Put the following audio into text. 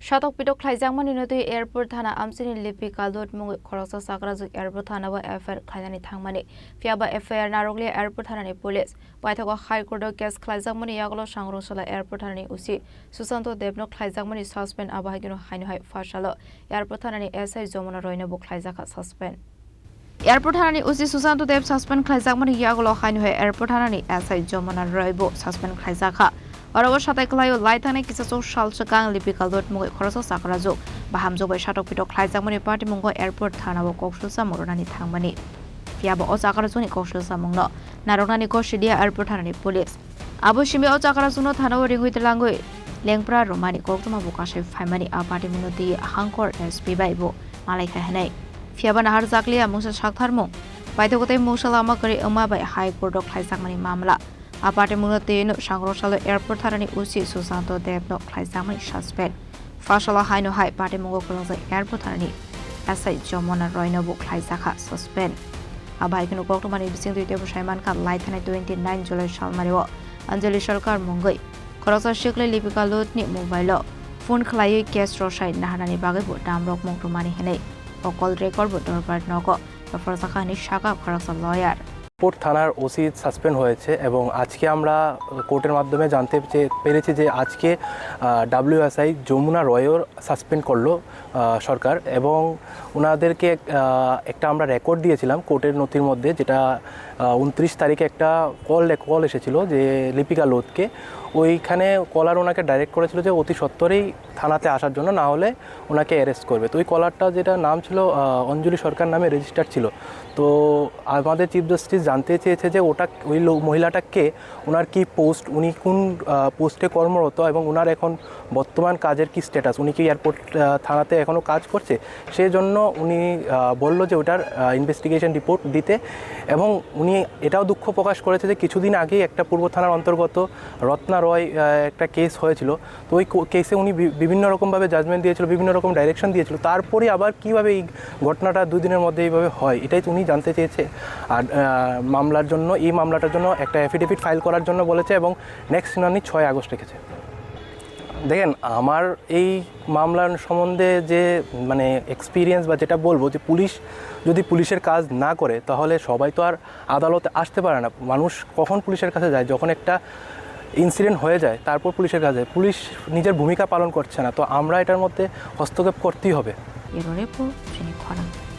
Satok Pitok Khlaijakmani Yakulo Airport Thana Amchaini Lipika Lodh Mwngwi Khoroksa Chakrajwk Airport Thana FIR Khhlainani Thangmani Phiyaba FIR Narwkliya Airport Thanani Police Paithago High Court case Khlaijakmani Yakulo Sangrongsalo Airport Thanani UC Sushanta Deb Khlaijakmani Suspend Abohaikheno Haino Phasalo Airport Thanani SI Jamuna Khlaijakha Suspend Airport Thanani UC Sushanta Deb Suspend Khlaijakmani Yakulo Haino Airport Thanani SI Jamuna Suspend Khlaijakha Orabor satai klayo laithane kisachok salchakang Lipika Lodh Mwngwi Khoroksa Chakrajwk bahamjok bai Satok Pitok Khlaijakmani party Mwngwi Airport Thanao Khoroksa Morani Thangmani Phiyaba o Chakrajwkni Khoroksa Mungno Narwkliya Khoroksa Airport Thanani Police Abohaikheno o Chakrajwkno Thanao ringwi telangui lengpra romani koktoma bukashe phaimani a party Munoti Hangkor SP baibo malaika hanai Phiyaba Narwkliya Musa Saktharmung Paithago Musalama kari Ama bai High Court Khlaijakmani mamla Aparte Munoti Sangrongsalo Airport Thanani UC Sushanta Deb Khlaijakmani Suspend Phasalo Haino Party Khoroksa Airport Thanani SI Jamuna Khlaijakha Suspend Abohaikheno Koktomani Bising Twiwi Busaiman Ka Laithane 29 July Salmario Anjali Sarkar Mwngwi Khoroksa Shikle Lipika Lodh ni mobile phone khlai case rosai nahanani bagai bo damrok mongtomani henai okol record bo dorbar nogo Phasalo Shaka Khoroksa lawyer court থানার OC suspend হয়েছে এবং আজকে আমরা কোর্টের মাধ্যমে জানতে পেরেছি যে আজকে WSI যমুনা রয়্যার সাসপেন্ড করলো সরকার এবং ওনাদেরকে একটা আমরা রেকর্ড দিয়েছিলাম কোর্টের নথির মধ্যে যেটা 29 তারিখে একটা কল এসেছিল যে লিপিকা লোধকে ওইখানে কলার ওনাকে ডাইরেক্ট করেছিল যে অতি সত্বরেই থানাতে আসার জন্য না হলে ওনাকে অ্যারেস্ট করবে তো ওই কলারটা যেটা নাম ছিল অঞ্জলি সরকার নামে রেজিস্টার ছিল তো আমাদের চিফ জাস্টিস জানতে চেয়েছে যে ওটা ওই মহিলাটাকে ওনার কি পোস্ট উনি কোন পোস্টে কর্মরত এবং ওনার এখন বর্তমান কাজের কি স্ট্যাটাস উনি কি এয়ারপোর্ট থানাতে এখনও কাজ করছে সেই জন্য উনি বলল যে ওটার ইনভেস্টিগেশন রিপোর্ট দিতে এবং উনি এটাও দুঃখ প্রকাশ করেছে যে কিছুদিন আগেই একটা পূর্ব থানার অন্তর্গত রত্না রয় একটা কেস হয়েছিল তো ওই কেসে উনি বিভিন্ন রকমভাবে জাজমেন্ট দিয়েছিল বিভিন্ন রকম ডাইরেকশন দিয়েছিল তারপরে আবার কীভাবে এই ঘটনাটা দুদিনের মধ্যে এইভাবে হয় এটাই উনি জানতে চেয়েছে আর এই মামলাটার জন্য একটা অ্যাফিডেভিট ফাইল করার জন্য বলেছে এবং নেক্সট শুনানি 6 আগস্ট রেখেছে দেখেন আমার এই মামলার সম্বন্ধে যে মানে এক্সপিরিয়েন্স বা যেটা বলবো যে পুলিশ যদি পুলিশের কাজ না করে তাহলে সবাই তো আর আদালতে আসতে পারে না মানুষ কখন পুলিশের কাছে যায় যখন একটা ইনসিডেন্ট হয়ে যায় তারপর পুলিশের কাছে পুলিশ নিজের ভূমিকা পালন করছে না তো আমরা এটার মধ্যে হস্তক্ষেপ করতেই হবে Chini Khorang